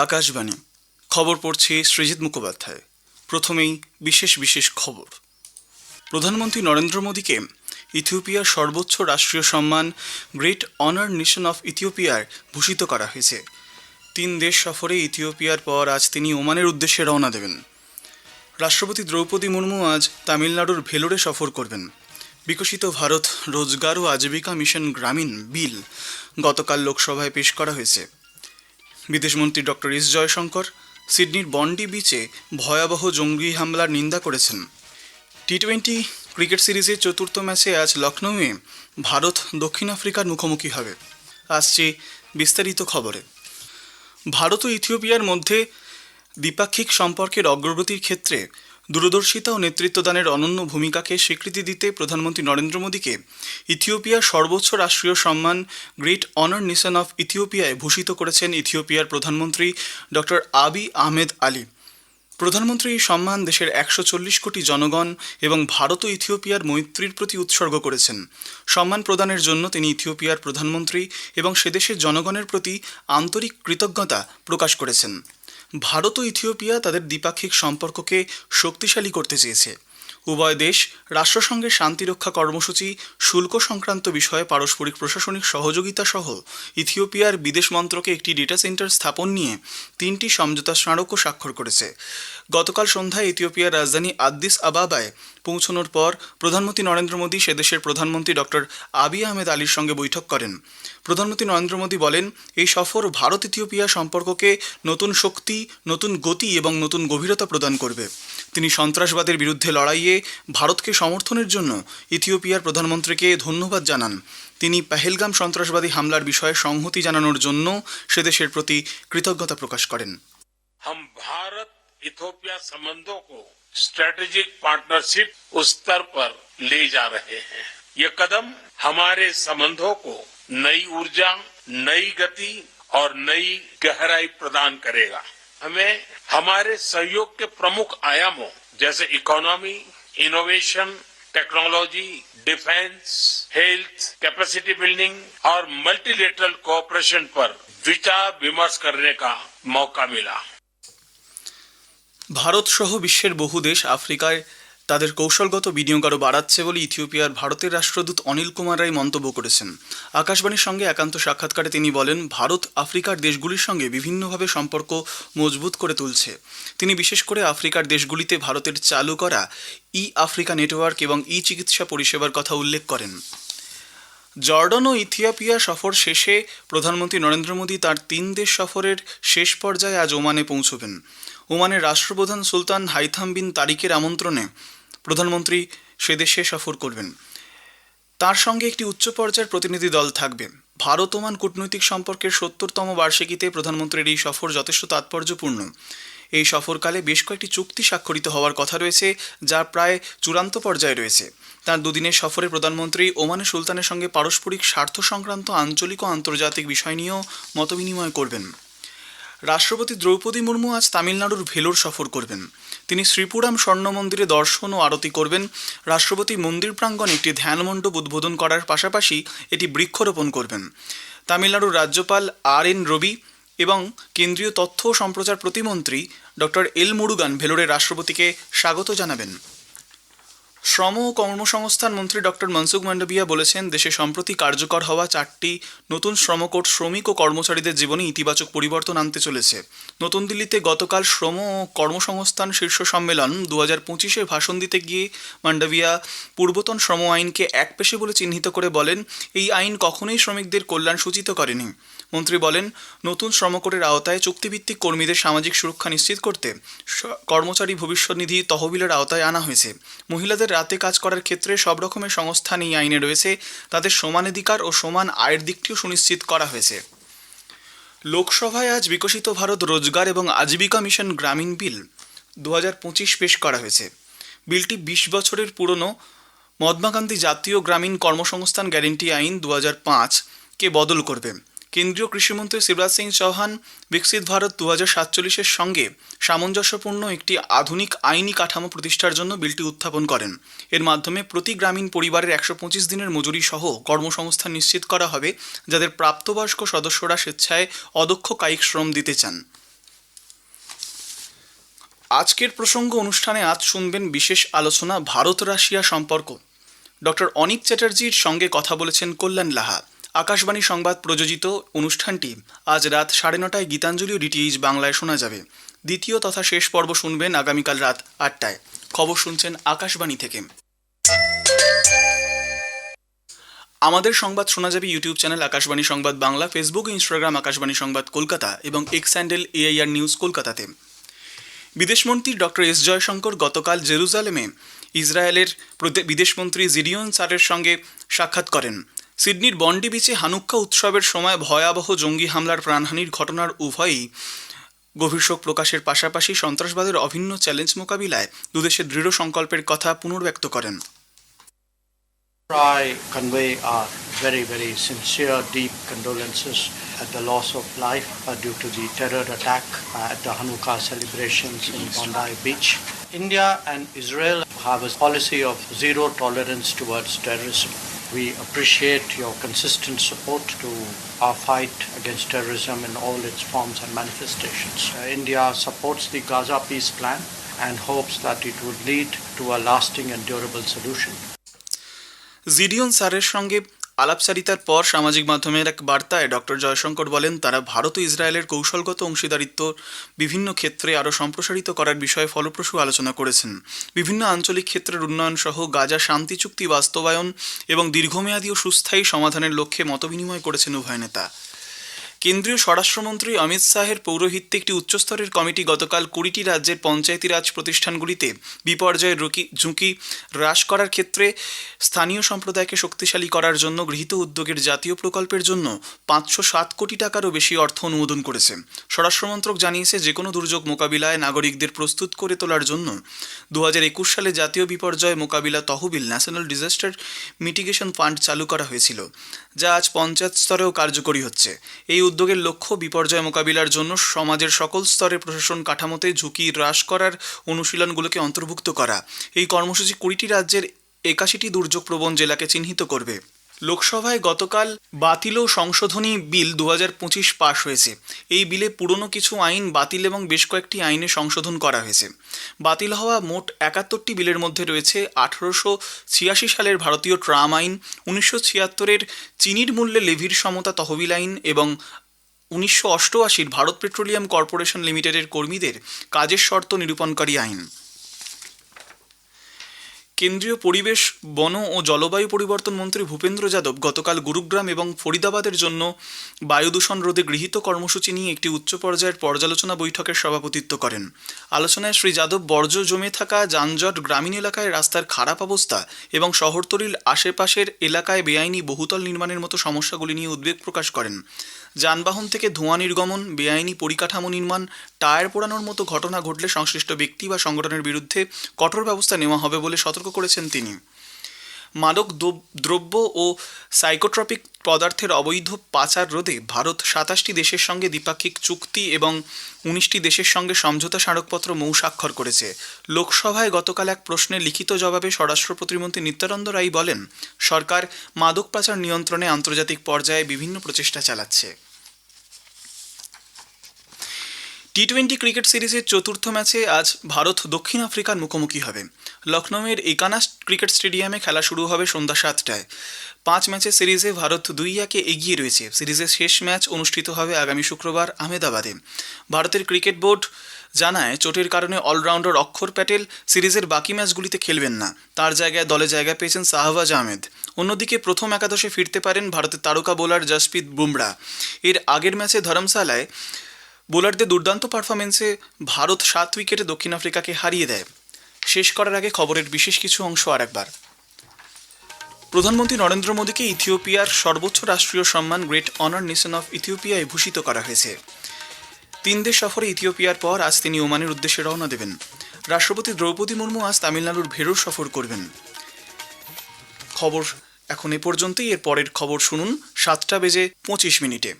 আকাশবাণী খবর পড়ছি সৃজিত মুখোপাধ্যায়। প্রথমেই বিশেষ খবর। প্রধানমন্ত্রী নরেন্দ্র মোদীকে ইথিওপিয়ার সর্বোচ্চ রাষ্ট্রীয় সম্মান গ্রেট অনার নেশন অফ ইথিওপিয়ায় ভূষিত করা হয়েছে। 3 দেশ সফরে ইথিওপিয়ার পর আজ তিনি ওমানের উদ্দেশ্যে রওনা দেবেন। রাষ্ট্রপতি দ্রৌপদী মুর্মু আজ তামিলনাড়ুর ভেলোরে সফর করবেন। বিকশিত ভারত রোজগার ও আজীবিকা মিশন গ্রামীণ বিল গতকাল লোকসভায় পেশ করা হয়েছে। বিদেশমন্ত্রী ডক্টর এস জয়শঙ্কর সিডনির বন্ডি বিচে ভয়াবহ জঙ্গি হামলার নিন্দা করেছেন। টি-20 ক্রিকেট সিরিজের চতুর্থ ম্যাচে আজ লখনৌয়ে ভারত দক্ষিণ আফ্রিকার মুখোমুখি হবে। আসছে বিস্তারিত খবরে। ভারত ও ইথিওপিয়ার মধ্যে দ্বিপাক্ষিক সম্পর্কের অগ্রগতির ক্ষেত্রে দূরদর্শিতা ও নেতৃত্বদানের অনন্য ভূমিকাকে স্বীকৃতি দিতে প্রধানমন্ত্রী নরেন্দ্র মোদীকে ইথিওপিয়ার সর্বোচ্চ রাষ্ট্রীয় সম্মান গ্রেট অনার নেশন অফ ইথিওপিয়ায় ভূষিত করেছেন ইথিওপিয়ার প্রধানমন্ত্রী ডক্টর আবি আহমেদ আলী। প্রধানমন্ত্রী এই সম্মান দেশের 140 কোটি জনগণ এবং ভারত ও ইথিওপিয়ার মৈত্রীর প্রতি উৎসর্গ করেছেন। সম্মান প্রদানের জন্য তিনি ইথিওপিয়ার প্রধানমন্ত্রী এবং সেদেশের জনগণের প্রতি আন্তরিক কৃতজ্ঞতা প্রকাশ করেছেন। ভারত ও ইথিওপিয়া তাদের দ্বিপাক্ষিক সম্পর্ককে শক্তিশালী করতে চেয়েছে। উভয় দেশ রাষ্ট্রসংঘের শান্তিরক্ষা কর্মসূচি, শুল্ক সংক্রান্ত বিষয়ে পারস্পরিক প্রশাসনিক সহযোগিতা সহ ইথিওপিয়ার বিদেশ মন্ত্রকে একটি ডেটা সেন্টার স্থাপন নিয়ে 3টি সমঝোতা স্মারকও স্বাক্ষর করেছে। গতকাল সন্ধ্যায় ইথিওপিয়ার রাজধানী আদ্দিস আবাবায় পৌঁছানোর পর প্রধানমন্ত্রী নরেন্দ্র মোদী সেদেশের প্রধানমন্ত্রী ডক্টর আবি আহমেদ আলীর সঙ্গে বৈঠক করেন। প্রধানমন্ত্রী নরেন্দ্র মোদী বলেন, এই সফর ভারত ইথিওপিয়া সম্পর্ককে নতুন শক্তি, নতুন গতি এবং নতুন গভীরতা প্রদান করবে। তিনি সন্ত্রাসবাদের বিরুদ্ধে লড়াইয়ে ভারতকে সমর্থনের জন্য ইথিওপিয়ার প্রধানমন্ত্রীকে ধন্যবাদ জানান। তিনি পেহেলগাম সন্ত্রাসবাদী হামলার বিষয়ে সংহতি জানানোর জন্য সেদেশের প্রতি কৃতজ্ঞতা প্রকাশ করেন। हम भारत इथियोपिया संबंधों को स्ट्रेटेजिक पार्टनरशिप उस स्तर पर ले जा रहे हैं। ये कदम हमारे संबंधों को नई ऊर्जा, नई गति और नई गहराई प्रदान करेगा। हमें हमारे सहयोग के प्रमुख आयामों जैसे economy, innovation, technology, defence, health, capacity building और मल्टीलेटरल कोऑपरेशन पर विचार विमर्श करने का मौका मिला। ভারত সহ বিশ্বের বহু দেশ আফ্রিকায় তাদের কৌশলগত বিনিয়োগ আরও বাড়াচ্ছে বলে ইথিওপিয়ার ভারতের রাষ্ট্রদূত অনিল কুমার রায় মন্তব্য করেছেন। আকাশবাণীর সঙ্গে একান্ত সাক্ষাৎকারে তিনি বলেন, ভারত আফ্রিকার দেশগুলির সঙ্গে বিভিন্নভাবে সম্পর্ক মজবুত করে তুলছে। তিনি বিশেষ করে আফ্রিকার দেশগুলিতে ভারতের চালু করা আফ্রিকা নেটওয়ার্ক এবং চিকিৎসা পরিষেবার কথা উল্লেখ করেন। জর্ডান ও ইথিওপিয়া সফর শেষে প্রধানমন্ত্রী নরেন্দ্র মোদী তার 3 দেশ সফরের শেষ পর্যায়ে আজ ওমানে পৌঁছবেন। ওমানের রাষ্ট্রপ্রধান সুলতান হাইথাম বিন তারিকের আমন্ত্রণে প্রধানমন্ত্রী সেদেশে সফর করবেন। তার সঙ্গে একটি উচ্চ পর্যায়ের প্রতিনিধি দল থাকবে। ভারত ওমান কূটনৈতিক সম্পর্কের 70তম বার্ষিকীতে প্রধানমন্ত্রীর এই সফর যথেষ্ট তাৎপর্যপূর্ণ। এই সফরকালে বেশ কয়েকটি চুক্তি স্বাক্ষরিত হওয়ার কথা রয়েছে, যা প্রায় চূড়ান্ত পর্যায়ে রয়েছে। তার 2 দিনের সফরে প্রধানমন্ত্রী ওমানের সুলতানের সঙ্গে পারস্পরিক স্বার্থ সংক্রান্ত আঞ্চলিক ও আন্তর্জাতিক বিষয় নিয়েও মতবিনিময় করবেন। রাষ্ট্রপতি দ্রৌপদী মুর্মু আজ তামিলনাড়ুর ভেলোর সফর করবেন। তিনি শ্রীপুরাম স্বর্ণ মন্দিরে দর্শন ও আরতি করবেন। রাষ্ট্রপতি মন্দির প্রাঙ্গণে একটি ধ্যানমণ্ডপ উদ্বোধন করার পাশাপাশি এটি বৃক্ষরোপণ করবেন। তামিলনাড়ুর রাজ্যপাল আর.এন. রবি এবং কেন্দ্রীয় তথ্য ও সম্প্রচার প্রতিমন্ত্রী ডক্টর এল মুরুগান ভেলোরে রাষ্ট্রপতিকে স্বাগত জানাবেন। শ্রম ও কর্মসংস্থান মন্ত্রী ডক্টর মনসুখ মান্ডভিয়া বলেছেন, দেশে সম্প্রতি কার্যকর হওয়া 4টি নতুন শ্রমকোড শ্রমিক ও কর্মচারীদের জীবনে ইতিবাচক পরিবর্তন আনতে চলেছে। নতুন দিল্লিতে গতকাল শ্রম ও কর্মসংস্থান শীর্ষ সম্মেলন 2025-এ ভাষণ দিতে গিয়ে মান্ডভিয়া পূর্বতন শ্রম আইনকে একপেশে বলে চিহ্নিত করে বলেন, এই আইন কখনোই শ্রমিকদের কল্যাণ সূচিত করেনি। মন্ত্রী বলেন, নতুন শ্রমকোডের আওতায় চুক্তিভিত্তিক কর্মীদের সামাজিক সুরক্ষা নিশ্চিত করতে কর্মচারী ভবিষ্যৎ নিধি তহবিলের আওতায় আনা হয়েছে। মহিলাদের রাতে কাজ করার ক্ষেত্রে সব রকমের সংস্থান এই আইনে রয়েছে। তাদের সমানাধিকার ও সমান আয়ের দিকটিও সুনিশ্চিত করা হয়েছে। লোকসভায় আজ বিকশিত ভারত রোজগার এবং আজীবিকা মিশন গ্রামীণ বিল 2025 পেশ করা হয়েছে। বিলটি 20 বছরের পুরনো মহাত্মা গান্ধী জাতীয় গ্রামীণ কর্মসংস্থান গ্যারেন্টি আইন 2005-কে বদল করবে। কেন্দ্রীয় কৃষিমন্ত্রী শিবরাজ সিং চৌহান বিকশিত ভারত 2047-এর সঙ্গে সামঞ্জস্যপূর্ণ একটি আধুনিক আইনি কাঠামো প্রতিষ্ঠার জন্য বিলটি উত্থাপন করেন। এর মাধ্যমে প্রতি গ্রামীণ পরিবারের 125 দিনের মজুরি সহ কর্মসংস্থান নিশ্চিত করা হবে, যাদের প্রাপ্তবয়স্ক সদস্যরা স্বেচ্ছায় অদক্ষ কায়িক শ্রম দিতে চান। আজকের প্রসঙ্গ অনুষ্ঠানে আজ শুনবেন বিশেষ আলোচনা ভারত রাশিয়া সম্পর্ক। ডক্টর অনিক চ্যাটার্জির সঙ্গে কথা বলেছেন কল্যাণ লাহা। আকাশবাণী সংবাদ প্রযোজিত অনুষ্ঠানটি আজ রাত 9:30 গীতাঞ্জলি ও ডিটিএইচ বাংলায় শোনা যাবে। দ্বিতীয় তথা শেষ পর্ব শুনবেন আগামীকাল রাত 8টায়। খবর শুনছেন আকাশবাণী থেকে। আমাদের সংবাদ শোনা যাবে ইউটিউব চ্যানেল আকাশবাণী সংবাদ বাংলা, ফেসবুক, ইনস্টাগ্রাম আকাশবাণী সংবাদ কলকাতা এবং এক্স হ্যান্ডেল এআইআর নিউজ কলকাতাতে। বিদেশমন্ত্রী ডক্টর এস জয়শঙ্কর গতকাল জেরুজালেমে ইসরায়েলের বিদেশমন্ত্রী জিডিওন সারের সঙ্গে সাক্ষাৎ করেন। সিডনির বন্ডি বিচে হানুক্কা উৎসবের সময় ভয়াবহ জঙ্গি হামলার প্রাণহানির ঘটনার উভয়ই গভীর শোক প্রকাশের পাশাপাশি সন্ত্রাসবাদের অভিন্ন চ্যালেঞ্জ মোকাবিলায় দুদেশের দৃঢ় সংকল্পের কথা পুনর্ব্যক্ত করেন। I convey our very, very sincere, deep condolences at the loss of life due to the terror attack at the Hanukkah celebrations in Bondi Beach. India and Israel have a policy of zero tolerance towards terrorism. We appreciate your consistent support to our fight against terrorism in all its forms and manifestations. India supports the Gaza peace plan and hopes that it would lead to a lasting and durable solution. জিডিওন সারের সঙ্গে আলাপচারিতার পর সামাজিক মাধ্যমের এক বার্তায় doctor Jaishankar বলেন, তারা ভারত ও ইসরায়েলের কৌশলগত অংশীদারিত্ব বিভিন্ন ক্ষেত্রে আরও সম্প্রসারিত করার বিষয়ে ফলপ্রসূ আলোচনা করেছেন। বিভিন্ন আঞ্চলিক ক্ষেত্রের উন্নয়ন সহ গাজা শান্তি চুক্তি বাস্তবায়ন এবং দীর্ঘমেয়াদী ও সুস্থায়ী সমাধানের লক্ষ্যে মতবিনিময় করেছেন উভয় নেতা। কেন্দ্রীয় স্বরাষ্ট্রমন্ত্রী অমিত শাহের পৌরোহিত্যে একটি উচ্চস্তরের কমিটি গতকাল 20টি রাজ্যের পঞ্চায়েতি রাজ প্রতিষ্ঠানগুলিতে বিপর্যয়ের ঝুঁকি হ্রাস করার ক্ষেত্রে স্থানীয় সম্প্রদায়কে শক্তিশালী করার জন্য গৃহীত উদ্যোগের জাতীয় প্রকল্পের জন্য 507 কোটি টাকারও বেশি অর্থ অনুমোদন করেছে। স্বরাষ্ট্রমন্ত্রক জানিয়েছে, যে কোনো দুর্যোগ মোকাবিলায় নাগরিকদের প্রস্তুত করে তোলার জন্য 2021 সালে জাতীয় বিপর্যয় মোকাবিলা তহবিল ন্যাশনাল ডিজাস্টার মিটিগেশন ফান্ড চালু করা হয়েছিল, যা আজ পঞ্চায়েত স্তরেও কার্যকরী হচ্ছে। এই উদ্যোগের লক্ষ্য বিপর্যয় মোকাবিলার জন্য সমাজের সকল স্তরে প্রশাসন কাঠামোতে ঝুঁকি হ্রাস করার অনুশীলনগুলোকে অন্তর্ভুক্ত করা। এই কর্মসূচি 20টি রাজ্যের 81টি দুর্যোগ প্রবণ জেলাকে চিহ্নিত করবে। লোকসভায় গতকাল বাতিল ও সংশোধনী বিল 2025 পাশ হয়েছে। এই বিলে পুরনো কিছু আইন বাতিল এবং বেশ কয়েকটি আইনে সংশোধন করা হয়েছে। বাতিল হওয়া মোট 71টি বিলের মধ্যে রয়েছে 1886 সালের ভারতীয় ট্রাম আইন, 1976-এর চিনির মূল্যে লেভির সমতা তহবিল আইন এবং 1988 ভারত পেট্রোলিয়াম কর্পোরেশন লিমিটেডের কর্মীদের কাজের শর্ত নিরূপণকারী আইন। কেন্দ্রীয় পরিবেশ, বন ও জলবায়ু পরিবর্তন মন্ত্রী ভূপেন্দ্র যাদব গতকাল গুরুগ্রাম এবং ফরিদাবাদের জন্য বায়ু দূষণ রোধে গৃহীত কর্মসূচি নিয়ে একটি উচ্চ পর্যায়ের পর্যালোচনা বৈঠকের সভাপতিত্ব করেন। আলোচনায় শ্রী যাদব বর্জ্য জমে থাকা যানজট, গ্রামীণ এলাকায় রাস্তার খারাপ অবস্থা এবং শহরতলির আশেপাশের এলাকায় বেআইনি বহুতল নির্মাণের মতো সমস্যাগুলি নিয়ে উদ্বেগ প্রকাশ করেন। যানবাহন থেকে ধোঁয়া নির্গমন, বেআইনি পরিকাঠামো নির্মাণ, টায়ার পোড়ানোর মতো ঘটনা ঘটলে সংশ্লিষ্ট ব্যক্তি বা সংগঠনের বিরুদ্ধে কঠোর ব্যবস্থা নেওয়া হবে বলে সতর্ক করেছেন তিনি। মাদক দ্রব্য ও সাইকোট্রপিক পদার্থের অবৈধ পাচার রোধে ভারত 27টি দেশের সঙ্গে দ্বিপাক্ষিক চুক্তি এবং 19টি দেশের সঙ্গে সমঝোতা স্মারকপত্র স্বাক্ষর করেছে। লোকসভায় গতকাল এক প্রশ্নের লিখিত জবাবে স্বরাষ্ট্র প্রতিমন্ত্রী নিত্যানন্দ রায় বলেন, সরকার মাদক পাচার নিয়ন্ত্রণে আন্তর্জাতিক পর্যায়ে বিভিন্ন প্রচেষ্টা চালাচ্ছে। টি-20 ক্রিকেট সিরিজের চতুর্থ ম্যাচে আজ ভারত দক্ষিণ আফ্রিকার মুখোমুখি হবে। লখনৌয়ের একানা ক্রিকেট স্টেডিয়ামে খেলা শুরু হবে সন্ধ্যা 7টায়। 5 ম্যাচের সিরিজে ভারত 2-1 এগিয়ে রয়েছে। সিরিজের শেষ ম্যাচ অনুষ্ঠিত হবে আগামী শুক্রবার আহমেদাবাদে। ভারতের ক্রিকেট বোর্ড জানায়, চোটের কারণে অলরাউন্ডার অক্ষর প্যাটেল সিরিজের বাকি ম্যাচগুলিতে খেলবেন না। তার জায়গায় দলে জায়গা পেয়েছেন শাহবাজ আহমেদ। অন্যদিকে প্রথম একাদশে ফিরতে পারেন ভারতের তারকা বোলার জসপ্রীত বুমরা। এর আগের ম্যাচে ধর্মশালায় বোলারদের দুর্দান্ত পারফরমেন্সে ভারত 7 উইকেটে দক্ষিণ আফ্রিকাকে হারিয়ে দেয়। শেষ করার আগে খবরের বিশেষ কিছু অংশ আরেকবার। প্রধানমন্ত্রী নরেন্দ্র মোদীকে ইথিওপিয়ার সর্বোচ্চ রাষ্ট্রীয় সম্মান গ্রেট অনার নেশন অফ ইথিওপিয়ায় ভূষিত করা হয়েছে। 3 দেশ সফরে ইথিওপিয়ার পর আজ তিনি ওমানের উদ্দেশ্যে রওনা দেবেন। রাষ্ট্রপতি দ্রৌপদী মুর্মু আজ তামিলনাড়ুর ভেরুর সফর করবেন। খবর এখন এ পর্যন্তই। এর পরের খবর শুনুন 7:25 মিনিটে।